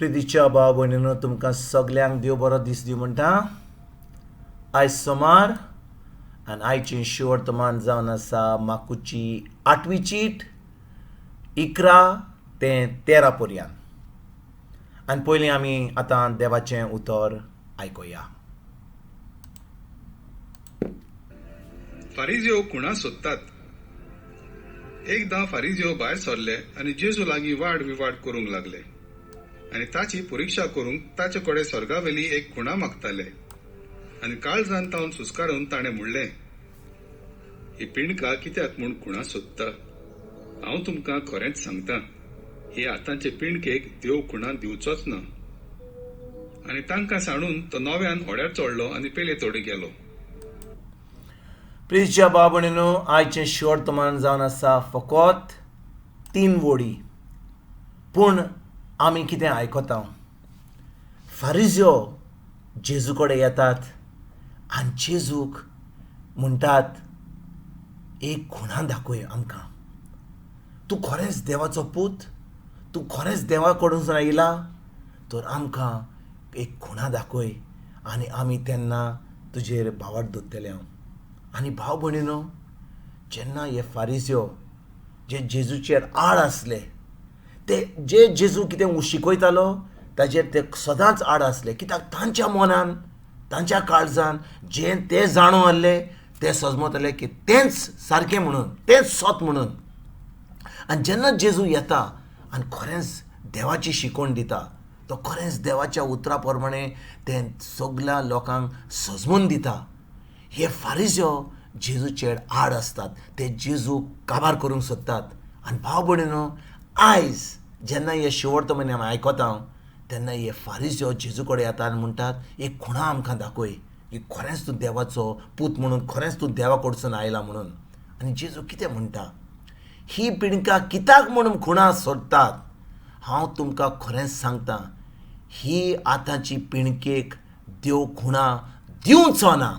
प्रितीच्या भाव भयणीनो तुमकां सगल्यांक देव बरो दीस दिवं म्हणटा. आयज सोमार आनी आयचें शिवर्तमान जावन आसा माकुची 8वी चीट 11 ते 13 पर्यंत. आनी पयलीं आमी आतां देवाचें उतर आयकुया. फारिजियो खुणा सोदतात. एकदां फारिजियो भायर सरले आनी जेजू लागीं वाड विवाड करूंक लागले आनी ताची परिक्षा करूंक ताचे कडेन स्वर्गावेली एक खुणा मागताले. आनी काळजान तावन सुस्कारून ताणें म्हणलें, ही पिणकां कित्याक म्हूण खुणा सोदता? हांव तुमकां खरेंच सांगतां, हे आतांचे पिणकेक देव खुणा दिवचोच ना. आनी तांकां सांडून तो नव्यान होड्यार चडलो आनी पेले तोडे गेलो. प्रितीच्या भाव भयणीनो आयचें शिवर्तमान जावन आसा फकत 3 वडी. पूण आमी कितें आयकता? फारिजियो जेजू कडेन येतात आनी जेजूक म्हणटात, एक खुणा दाखय आमकां. तूं खरेंच देवाचो पूत? तूं खरेंच देवा कडून आयला? तर आमकां एक खुणा दाखय आनी आमी तेन्ना तुजेर भावार्थ दवरतले. आनी भाव भयणीनो, जेन्ना हे फारिजियो जे जेजूचेर आड आसले, ते जे जेजू कितें शिकयतालो ताचेर ते सदांच आड आसले. कित्याक तांच्या मनान तांच्या काळजान जें ते जाणून आसले ते समजताले की तेंच सारकें म्हणून, तेंच सत म्हणून. आनी जेन्ना जेजू येता आनी खरेंच देवाची शिकवण दिता, तो खरेंच देवाच्या उतरा प्रमाणे ते सगळ्या लोकांक सजमून दिता. हे फारिजियो जेजूचेर आड असतात, ते जेजू काबार करूंक सोदतात. आनी भाव भयणीनो, आयज जेन्ना हे शिवर्त म्हयने आमी आयकता तेन्ना हे फारिजियो जेजू कडेन येतात आनी म्हणटात, एक खुणा आमकां दाखय की खरेंच तूं देवाचो पूत म्हणून, खरेंच तूं देवा कडसून आयला म्हणून. आनी जेजू कितें म्हणटा? ही पिणकां कित्याक म्हणून खुणा सोदतात? हांव तुमकां खरेंच सांगतां, ही आतांची पिणकेक देव खुणा दिवचो ना.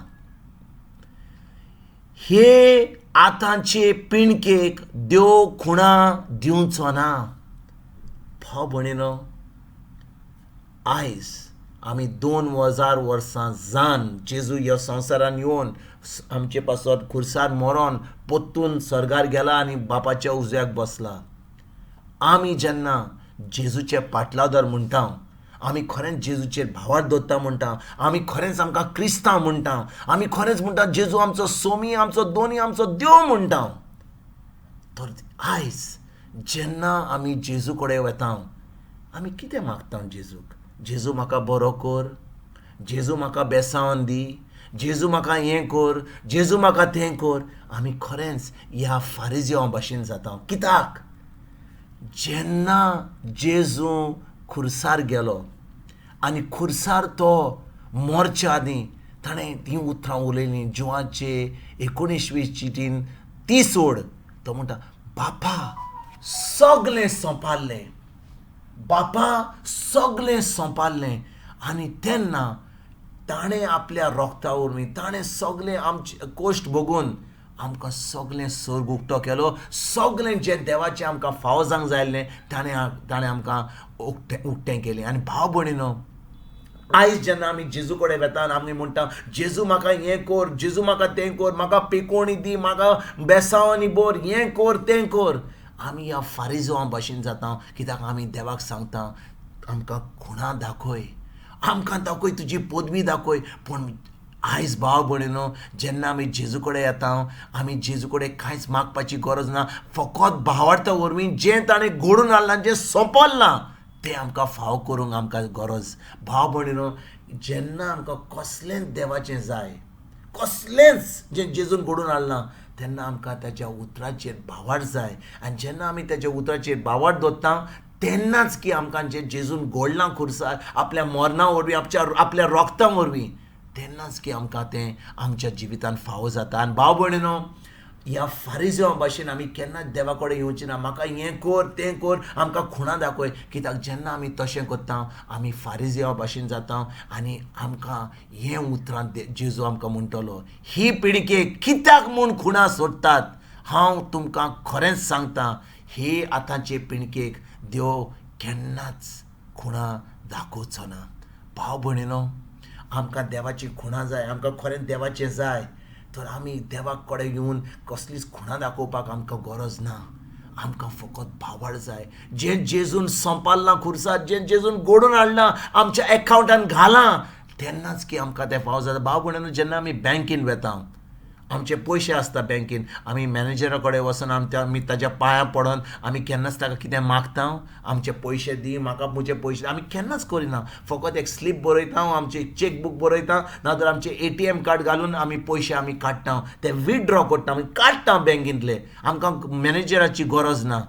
हे आतांचे पिणकेक देव खुणा दिवचो ना. भाव भयणीनो, आयज आमी 2000 वर्सां जावन जेजू ह्या संवसारान येवन आमचे पासत खुर्सार मरोन पोत्तून स्वर्गार गेला आनी बापाच्या उजव्याक बसला. आमी जेन्ना जेजूचे पाटलादर म्हणटा, आमी खरेंच जेजूचेर भावार्थ दवरता म्हणटा, आमी खरेंच आमकां क्रिस्तांव म्हणटा, आमी खरेंच म्हणटा जेजू आमचो सोमी, आमचो दोनी, आमचो देव म्हणटा. तर आयज जेन्ना आमी जेजू कडेन वता, आमी कितें मागता जेजूक? जेजू म्हाका बरो कर, जेजू म्हाका बेसावन दी, जेजू म्हाका हें कर, जेजू म्हाका तें कर. आमी खरेंच ह्या फारिजियो भाशेन जाता. कित्याक? जेन्ना जेजू खुर्सार गेलो आनी खुर्सार तो मोरच्या आदीं ताणें तीं उतरां उलयलीं. जुवाचे 19वी चिटीन 30 ओड तो म्हणटा, बापा सगलें सोंपारलें, बापा सगलें सोंपारलें. आनी तेन्ना ताणें आपल्या रोगता वरवीं ताणें सगलें आमचे कोश्ट भोगून आमकां सगलें स्वर्ग उक्तो केलो. सगलें जें देवाचें आमकां फावो जावंक जाय आसलें ताणें आमकां उक्तें केलें. आनी भाव भयणीनो, आयज जेन्ना आमी जेजू कडेन वता आनी आमी म्हणटा, जेजू म्हाका हें कर, जेजू म्हाका तें कर, म्हाका पिकोवणी दी, म्हाका बेसावनी बोर, हें कर तें कर. आमी ह्या फारिजियो भाशेन जाता. कित्याक आमी देवाक सांगता, आमकां खुणा दाखय, आमकां दाखय, तुजी पदवी दाखय. पूण आयज भाव भयणीनो, जेन्ना आमी जेजू कडेन येता, आमी जेजू कडेन कांयच मागपाची गरज ना. फकत भावार्था वरवीं जें ताणें घडून हाडलां, जें सोंपलां, तें आमकां फाव करूंक आमकां गरज. भाव भयणीनो, जेन्ना आमकां कसलेंच देवाचें जाय, कसलेंच जें जेजून घडून हाडलां, तेन्ना आमकां ताच्या उतराचेर भावार्थ जाय. आनी जेन्ना आमी ताच्या उतराचेर भावार्थ दवरता तेन्नाच की आमकां जें जेजून घडलां खुर्सार आपल्या मरणा वरवीं, आपल्या रोगता वरवीं, तेन्नाच की आमकां तें आमच्या जिवितान फावो जाता. आनी भाव भयणीनो, ह्या फारिजियो भाशेन आमी केन्नाच देवा कडेन येवची ना, म्हाका हें कर तें कर, आमकां खुणा दाखय. कित्याक जेन्ना आमी तशें करता आमी फारिजियो भाशेन जाता आनी आमकां हें उतरां जेजू आमकां म्हणटलो, ही पिणकेक कित्याक म्हूण खुणा सोदतात? हांव तुमकां खरेंच सांगतां, हे आतांचे पिणकेक देव केन्नाच खुणा दाखोवचो ना. भाव भयणीनो, आमकां देवाची खुणा जाय, आमकां खरें देवाचें जाय, तर आमी देवाक कडेन येवन कसलीच खुणा दाखोवपाक आमकां गरज ना. आमकां फकत भावाड जाय, जें जेजून संपालना खुर्सार, जें जेजून घडोवन हाडलां आमच्या एकावंटान घालां, तेन्नाच की आमकां तें फाव जाता. भाव भयणीनो, जेन्ना आमी बँकेन वेता, आमचे पयशे आसता बँकेन, आमी मॅनेजरा कडेन वचून आमी ताज्या पांयां पडोन आमी केन्नाच ताका कितें मागता, आमचे पयशे दी, म्हाका म्हजे पयशे, आमी केन्नाच करिना. फकत एक स्लीप बरयता, आमची चॅकबूक बरयता, नाजाल्यार आमचे ATM कार्ड घालून आमी पयशे आमी काडटा, ते विथड्रॉ करता, आमी काडटा बँकेंतले. आमकां मॅनेजराची गरज ना.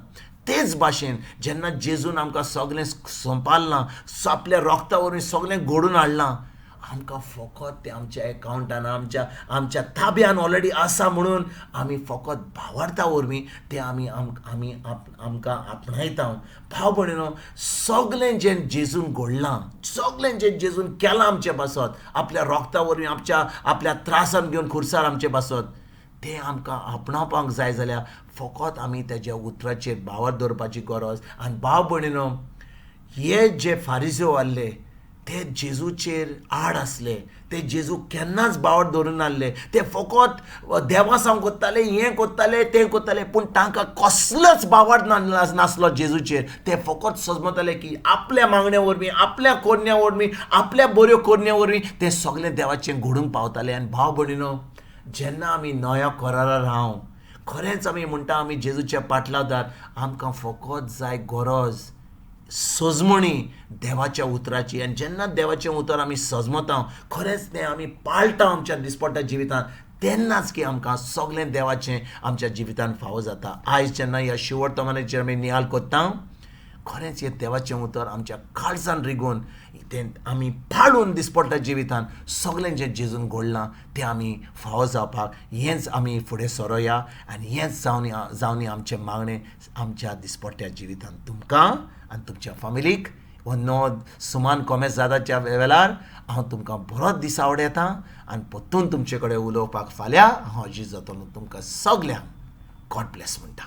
तेच भाशेन जेन्ना जेजून आमकां सगळें संपालना, आपल्या रोगता वरवीं सगळें घडोवन हाडलां, आमकां फकत ते आमच्या एकावंटान, आमच्या ताब्यान ऑलरेडी आसा म्हणून आमी फकत भावार्था वरवीं ते आमकां आपणायता. भाव भयणीनो, सगळें जें जेजून घडलां, सगळें जें जेजून केलां आमचे पासत, आपल्या रोगता वरवीं, आपल्या त्रासान घेवन खुर्सार आमचे पासत, तें आमकां आपणावपाक जाय जाल्यार फकत आमी तेज्या उतराचेर भावर दवरपाची गरज. आनी भाव भयणीनो, हे जे फारिझेव आहले, ते जेजूचेर आड आसले, ते जेजू केन्नाच बावट धरून नासले. ते फकत देवा सांग कोत्ताले, हें कोत्ताले, तें कोत्ताले, पूण तांकां कसलोच बावट नासलो जेजूचेर. ते फकत समजताले की आपल्या मागण्या वरवीं, आपल्या कोरण्या वरवीं, आपल्या बऱ्यो कोरण्या वरवीं ते सगळें देवाचें घडोवंक पावताले. आनी भाव भयणीनो, जेन्ना आमी नव्या करारार राव, खरेंच आमी म्हणटा आमी जेजूच्या पाटलादार, आमकां फकत जाय गरज सजमणी देवाच्या उतराची. आनी जेन्ना देवाचें उतर आमी सजमता, खरेंच तें आमी पाळटा आमच्या दिसपट्ट्या जिवितांत, तेन्नाच की आमकां सगळें देवाचें आमच्या जिवितांत फावो जाता. आयज जेन्ना ह्या शिवर्तमानाचेर आमी नियाळ कोत्ता, खरेंच हें देवाचें उतर आमच्या काळजान रिगून तें आमी पाळून दिसपट्ट्या जिवितांत सगळें जें जेजून घडलां तें आमी फावो जावपाक हेंच आमी फुडें सरोया. आनी हेंच जावन आमचें मागणें आमच्या दिसपट्ट्या जिवितांत तुमकां आनी तुमच्या फॅमिलीक हो नवो सुमान कॉमेस जाताच्या वेळार हांव तुमकां बरोच दीस आवडयतां. आनी परतून तुमचे कडेन उलोवपाक फाल्यां हांव हजर जातलो. तुमकां सगल्यांक गॉड ब्लेस म्हणटा.